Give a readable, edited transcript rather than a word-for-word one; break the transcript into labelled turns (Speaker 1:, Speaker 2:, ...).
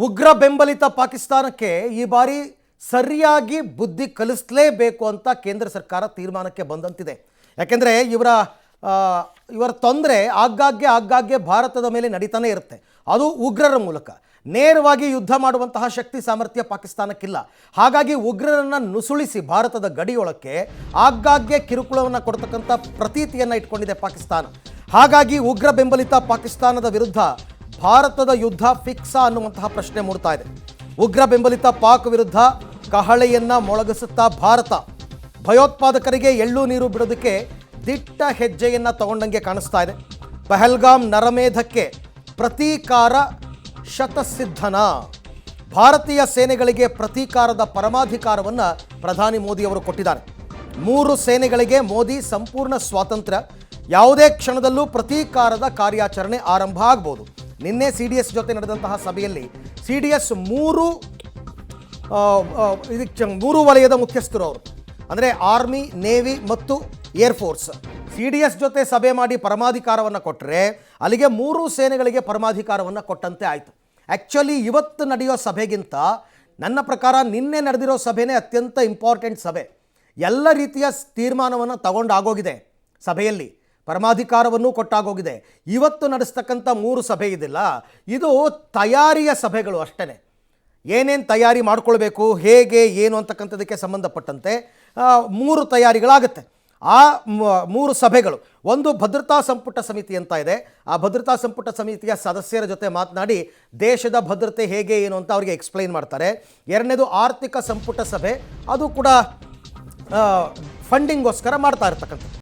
Speaker 1: ಉಗ್ರ ಬೆಂಬಲಿತ ಪಾಕಿಸ್ತಾನಕ್ಕೆ ಈ ಬಾರಿ ಸರಿಯಾಗಿ ಬುದ್ಧಿ ಕಲಿಸಲೇಬೇಕು ಅಂತ ಕೇಂದ್ರ ಸರ್ಕಾರ ತೀರ್ಮಾನಕ್ಕೆ ಬಂದಂತಿದೆ. ಯಾಕೆಂದರೆ ಇವರ ತೊಂದರೆ ಆಗಾಗ್ಗೆ ಭಾರತದ ಮೇಲೆ ನಡೀತಾನೆ ಇರುತ್ತೆ. ಅದು ಉಗ್ರರ ಮೂಲಕ ನೇರವಾಗಿ ಯುದ್ಧ ಮಾಡುವಂತಹ ಶಕ್ತಿ ಸಾಮರ್ಥ್ಯ ಪಾಕಿಸ್ತಾನಕ್ಕಿಲ್ಲ. ಹಾಗಾಗಿ ಉಗ್ರರನ್ನು ನುಸುಳಿಸಿ ಭಾರತದ ಗಡಿಯೊಳಕ್ಕೆ ಆಗಾಗ್ಗೆ ಕಿರುಕುಳವನ್ನು ಕೊಡ್ತಕ್ಕಂಥ ಪ್ರತೀತಿಯನ್ನು ಇಟ್ಕೊಂಡಿದೆ ಪಾಕಿಸ್ತಾನ. ಹಾಗಾಗಿ ಉಗ್ರ ಬೆಂಬಲಿತ ಪಾಕಿಸ್ತಾನದ ವಿರುದ್ಧ ಭಾರತದ ಯುದ್ಧ ಫಿಕ್ಸಾ ಅನ್ನುವಂತಹ ಪ್ರಶ್ನೆ ಮೂಡ್ತಾ ಇದೆ. ಉಗ್ರ ಬೆಂಬಲಿತ ಪಾಕ್ ವಿರುದ್ಧ ಕಹಳೆಯನ್ನ ಮೊಳಗಿಸುತ್ತಾ ಭಾರತ ಭಯೋತ್ಪಾದಕರಿಗೆ ಎಳ್ಳು ನೀರು ಬಿಡೋದಕ್ಕೆ ದಿಟ್ಟ ಹೆಜ್ಜೆಯನ್ನ ತಗೊಂಡಂಗೆ ಕಾಣಿಸ್ತಾ ಇದೆ. ಪಹಲ್ಗಾಮ್ ನರಮೇಧಕ್ಕೆ ಪ್ರತೀಕಾರ ಶತಸಿದ್ಧನ. ಭಾರತೀಯ ಸೇನೆಗಳಿಗೆ ಪ್ರತೀಕಾರದ ಪರಮಾಧಿಕಾರವನ್ನು ಪ್ರಧಾನಿ ಮೋದಿ ಅವರು ಕೊಟ್ಟಿದ್ದಾರೆ. 3 ಸೇನೆಗಳಿಗೆ ಮೋದಿ ಸಂಪೂರ್ಣ ಸ್ವಾತಂತ್ರ್ಯ. ಯಾವುದೇ ಕ್ಷಣದಲ್ಲೂ ಪ್ರತೀಕಾರದ ಕಾರ್ಯಾಚರಣೆ ಆರಂಭ ಆಗ್ಬೋದು. ನಿನ್ನೆ CDS ಜೊತೆ ನಡೆದಂತಹ ಸಭೆಯಲ್ಲಿ CDS ಮೂರು ವಲಯದ ಮುಖ್ಯಸ್ಥರು ಅವರು, ಅಂದರೆ ಆರ್ಮಿ, ನೇವಿ ಮತ್ತು ಏರ್ಫೋರ್ಸ್ CDS ಜೊತೆ ಸಭೆ ಮಾಡಿ ಪರಮಾಧಿಕಾರವನ್ನು ಕೊಟ್ಟರೆ ಅಲ್ಲಿಗೆ 3 ಸೇನೆಗಳಿಗೆ ಪರಮಾಧಿಕಾರವನ್ನು ಕೊಟ್ಟಂತೆ ಆಯಿತು. ಆ್ಯಕ್ಚುಲಿ ಇವತ್ತು ನಡೆಯೋ ಸಭೆಗಿಂತ ನನ್ನ ಪ್ರಕಾರ ನಿನ್ನೆ ನಡೆದಿರೋ ಸಭೆನೇ ಅತ್ಯಂತ ಇಂಪಾರ್ಟೆಂಟ್ ಸಭೆ. ಎಲ್ಲ ರೀತಿಯ ತೀರ್ಮಾನವನ್ನು ತಗೊಂಡಾಗೋಗಿದೆ. ಸಭೆಯಲ್ಲಿ ಪರಮಾಧಿಕಾರವನ್ನು ಕೊಟ್ಟಾಗೋಗಿದೆ. ಇವತ್ತು ನಡೆಸ್ತಕ್ಕಂಥ 3 ಸಭೆ ಇದೆಯಲ್ಲ, ಇದು ತಯಾರಿಯ ಸಭೆಗಳು ಅಷ್ಟೇ. ಏನೇನು ತಯಾರಿ ಮಾಡ್ಕೊಳ್ಬೇಕು, ಹೇಗೆ ಏನು ಅಂತಕ್ಕಂಥದಕ್ಕೆ ಸಂಬಂಧಪಟ್ಟಂತೆ 3 ತಯಾರಿಗಳಾಗುತ್ತೆ. ಆ 3 ಸಭೆಗಳು, ಒಂದು ಭದ್ರತಾ ಸಂಪುಟ ಸಮಿತಿ ಅಂತ ಇದೆ. ಆ ಭದ್ರತಾ ಸಂಪುಟ ಸಮಿತಿಯ ಸದಸ್ಯರ ಜೊತೆ ಮಾತನಾಡಿ ದೇಶದ ಭದ್ರತೆ ಹೇಗೆ ಏನು ಅಂತ ಅವರಿಗೆ ಎಕ್ಸ್ಪ್ಲೈನ್ ಮಾಡ್ತಾರೆ. ಎರಡನೇದು ಆರ್ಥಿಕ ಸಂಪುಟ ಸಭೆ, ಅದು ಕೂಡ ಫಂಡಿಂಗೋಸ್ಕರ ಮಾಡ್ತಾ ಇರ್ತಕ್ಕಂಥದ್ದು.